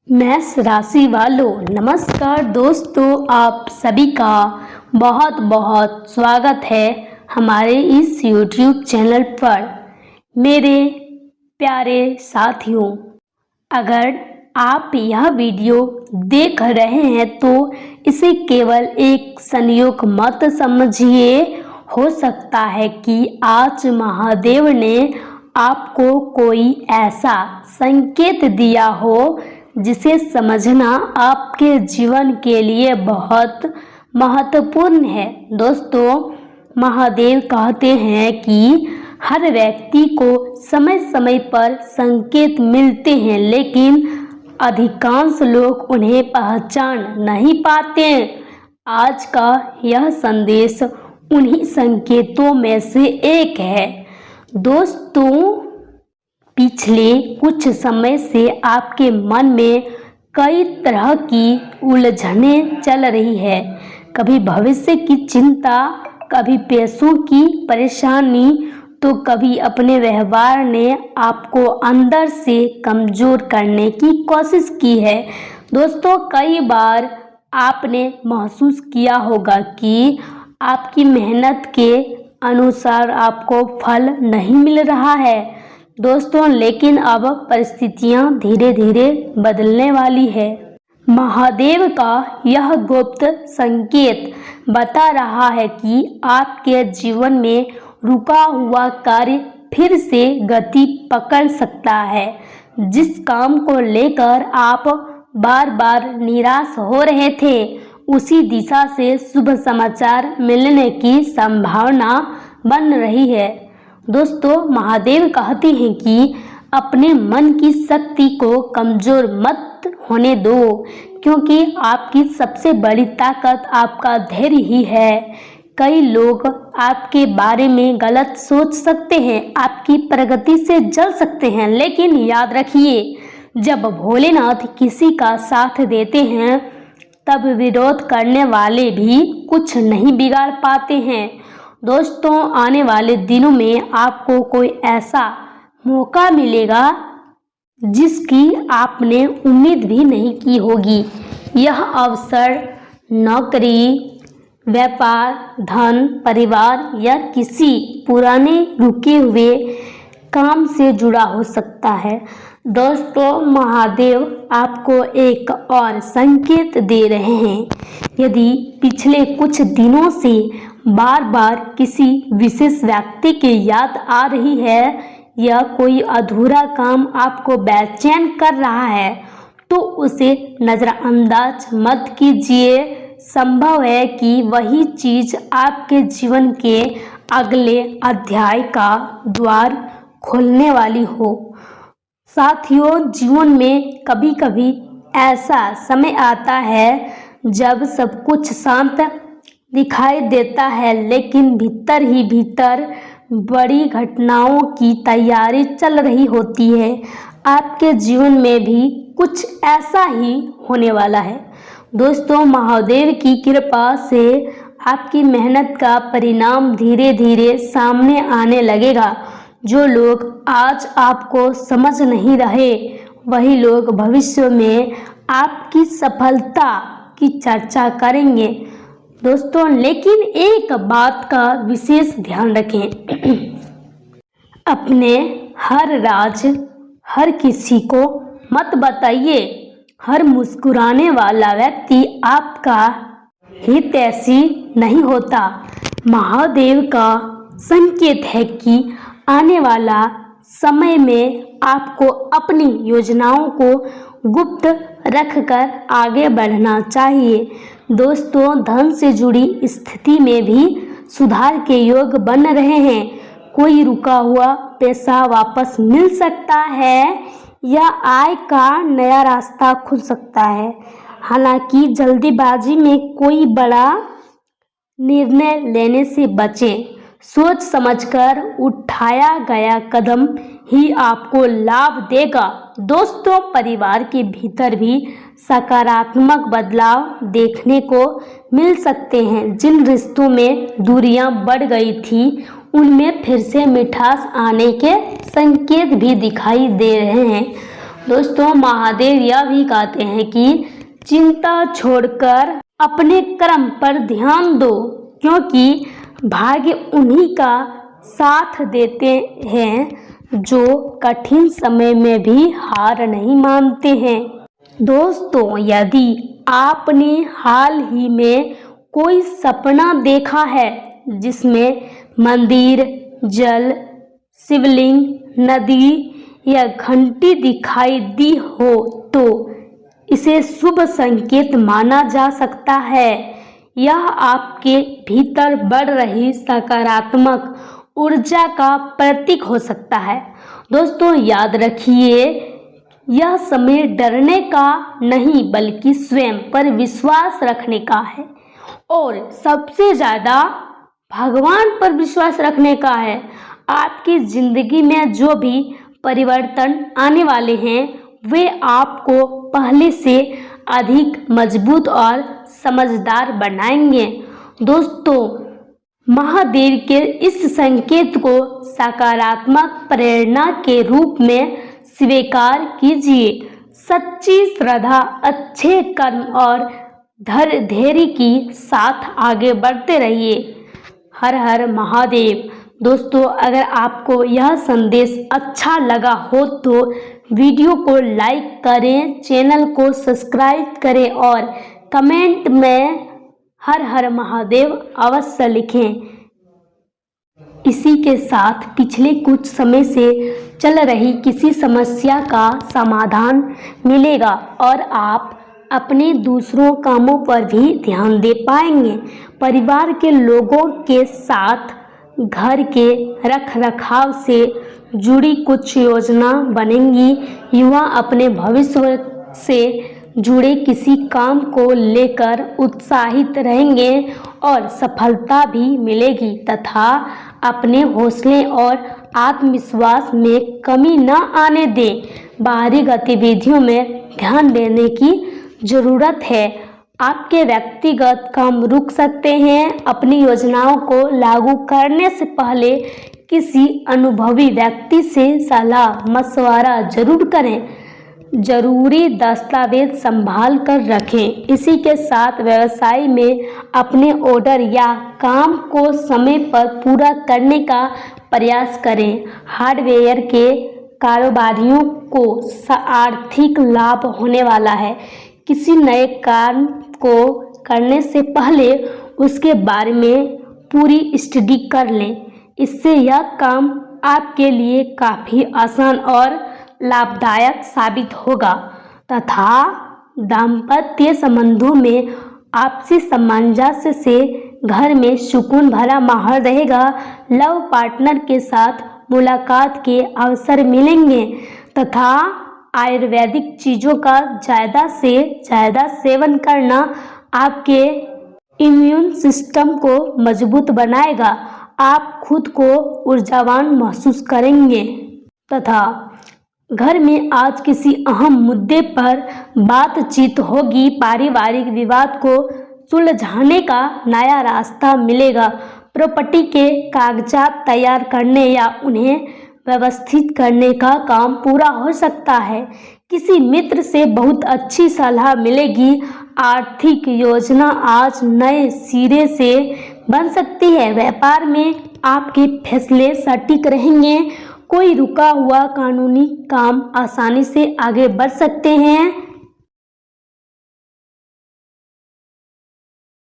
मेष राशि वालों, नमस्कार दोस्तों। आप सभी का बहुत बहुत स्वागत है हमारे इस YouTube चैनल पर। मेरे प्यारे साथियों, अगर आप यह वीडियो देख रहे हैं तो इसे केवल एक संयोग मत समझिए। हो सकता है कि आज महादेव ने आपको कोई ऐसा संकेत दिया हो जिसे समझना आपके जीवन के लिए बहुत महत्वपूर्ण है। दोस्तों, महादेव कहते हैं कि हर व्यक्ति को समय समय पर संकेत मिलते हैं, लेकिन अधिकांश लोग उन्हें पहचान नहीं पाते। आज का यह संदेश उन्हीं संकेतों में से एक है। दोस्तों, पिछले कुछ समय से आपके मन में कई तरह की उलझनें चल रही है। कभी भविष्य की चिंता, कभी पैसों की परेशानी, तो कभी अपने व्यवहार ने आपको अंदर से कमज़ोर करने की कोशिश की है। दोस्तों, कई बार आपने महसूस किया होगा कि आपकी मेहनत के अनुसार आपको फल नहीं मिल रहा है। दोस्तों, लेकिन अब परिस्थितियां धीरे धीरे बदलने वाली है। महादेव का यह गुप्त संकेत बता रहा है कि आपके जीवन में रुका हुआ कार्य फिर से गति पकड़ सकता है। जिस काम को लेकर आप बार बार निराश हो रहे थे, उसी दिशा से शुभ समाचार मिलने की संभावना बन रही है। दोस्तों, महादेव कहते हैं कि अपने मन की शक्ति को कमज़ोर मत होने दो, क्योंकि आपकी सबसे बड़ी ताकत आपका धैर्य ही है। कई लोग आपके बारे में गलत सोच सकते हैं, आपकी प्रगति से जल सकते हैं, लेकिन याद रखिए, जब भोलेनाथ किसी का साथ देते हैं तब विरोध करने वाले भी कुछ नहीं बिगाड़ पाते हैं। दोस्तों, आने वाले दिनों में आपको कोई ऐसा मौका मिलेगा जिसकी आपने उम्मीद भी नहीं की होगी। यह अवसर नौकरी, व्यापार, धन, परिवार या किसी पुराने रुके हुए काम से जुड़ा हो सकता है। दोस्तों, महादेव आपको एक और संकेत दे रहे हैं। यदि पिछले कुछ दिनों से बार बार किसी विशेष व्यक्ति की याद आ रही है या कोई अधूरा काम आपको बेचैन कर रहा है, तो उसे नज़रअंदाज मत कीजिए। संभव है कि वही चीज़ आपके जीवन के अगले अध्याय का द्वार खोलने वाली हो। साथियों, जीवन में कभी कभी ऐसा समय आता है जब सब कुछ शांत दिखाई देता है, लेकिन भीतर ही भीतर बड़ी घटनाओं की तैयारी चल रही होती है। आपके जीवन में भी कुछ ऐसा ही होने वाला है। दोस्तों, महादेव की कृपा से आपकी मेहनत का परिणाम धीरे धीरे सामने आने लगेगा। जो लोग आज आपको समझ नहीं रहे, वही लोग भविष्य में आपकी सफलता की चर्चा करेंगे। दोस्तों, लेकिन एक बात का विशेष ध्यान रखें। अपने हर राज हर किसी को मत बताइए। हर मुस्कुराने वाला व्यक्ति आपका हितैषी नहीं होता। महादेव का संकेत है कि आने वाला समय में आपको अपनी योजनाओं को गुप्त रखकर आगे बढ़ना चाहिए। दोस्तों, धन से जुड़ी स्थिति में भी सुधार के योग बन रहे हैं। कोई रुका हुआ पैसा वापस मिल सकता है या आय का नया रास्ता खुल सकता है। हालांकि जल्दीबाजी में कोई बड़ा निर्णय लेने से बचें। सोच समझकर उठाया गया कदम ही आपको लाभ देगा। दोस्तों, परिवार के भीतर भी सकारात्मक बदलाव देखने को मिल सकते हैं। जिन रिश्तों में दूरियां बढ़ गई थी, उनमें फिर से मिठास आने के संकेत भी दिखाई दे रहे हैं। दोस्तों, महादेव यह भी कहते हैं कि चिंता छोड़कर अपने कर्म पर ध्यान दो, क्योंकि भाग्य उन्हीं का साथ देते हैं जो कठिन समय में भी हार नहीं मानते हैं। दोस्तों, यदि आपने हाल ही में कोई सपना देखा है जिसमें मंदिर, जल, शिवलिंग, नदी या घंटी दिखाई दी हो तो इसे शुभ संकेत माना जा सकता है। यह आपके भीतर बढ़ रही सकारात्मक ऊर्जा का प्रतीक हो सकता है। दोस्तों, याद रखिए, यह समय डरने का नहीं बल्कि स्वयं पर विश्वास रखने का है और सबसे ज़्यादा भगवान पर विश्वास रखने का है। आपकी ज़िंदगी में जो भी परिवर्तन आने वाले हैं वे आपको पहले से अधिक मजबूत और समझदार बनाएंगे। दोस्तों, महादेव के इस संकेत को सकारात्मक प्रेरणा के रूप में स्वीकार कीजिए। सच्ची श्रद्धा, अच्छे कर्म और धैर्य की साथ आगे बढ़ते रहिए। हर हर महादेव। दोस्तों, अगर आपको यह संदेश अच्छा लगा हो तो वीडियो को लाइक करें, चैनल को सब्सक्राइब करें और कमेंट में हर हर महादेव अवश्य लिखें। इसी के साथ पिछले कुछ समय से चल रही किसी समस्या का समाधान मिलेगा और आप अपने दूसरों कामों पर भी ध्यान दे पाएंगे। परिवार के लोगों के साथ घर के रख रखाव से जुड़ी कुछ योजना बनेंगी। युवा अपने भविष्य से जुड़े किसी काम को लेकर उत्साहित रहेंगे और सफलता भी मिलेगी तथा अपने हौसले और आत्मविश्वास में कमी न आने दें। बाहरी गतिविधियों में ध्यान देने की ज़रूरत है। आपके व्यक्तिगत काम रुक सकते हैं। अपनी योजनाओं को लागू करने से पहले किसी अनुभवी व्यक्ति से सलाह मशवरा जरूर करें। जरूरी दस्तावेज संभाल कर रखें। इसी के साथ व्यवसाय में अपने ऑर्डर या काम को समय पर पूरा करने का प्रयास करें। हार्डवेयर के कारोबारियों को आर्थिक लाभ होने वाला है। किसी नए काम को करने से पहले उसके बारे में पूरी स्टडी कर लें। इससे यह काम आपके लिए काफ़ी आसान और लाभदायक साबित होगा तथा दाम्पत्य संबंधों में आपसी सामंजस्य से घर में सुकून भरा माहौल रहेगा। लव पार्टनर के साथ मुलाकात के अवसर मिलेंगे तथा आयुर्वेदिक चीज़ों का ज़्यादा से ज़्यादा सेवन करना आपके इम्यून सिस्टम को मजबूत बनाएगा। आप खुद को ऊर्जावान महसूस करेंगे तथा घर में आज किसी अहम मुद्दे पर बातचीत होगी। पारिवारिक विवाद को सुलझाने का नया रास्ता मिलेगा। प्रॉपर्टी के कागजात तैयार करने या उन्हें व्यवस्थित करने का काम पूरा हो सकता है। किसी मित्र से बहुत अच्छी सलाह मिलेगी। आर्थिक योजना आज नए सिरे से बन सकती है। व्यापार में आपके फैसले सटीक रहेंगे। कोई रुका हुआ कानूनी काम आसानी से आगे बढ़ सकते हैं।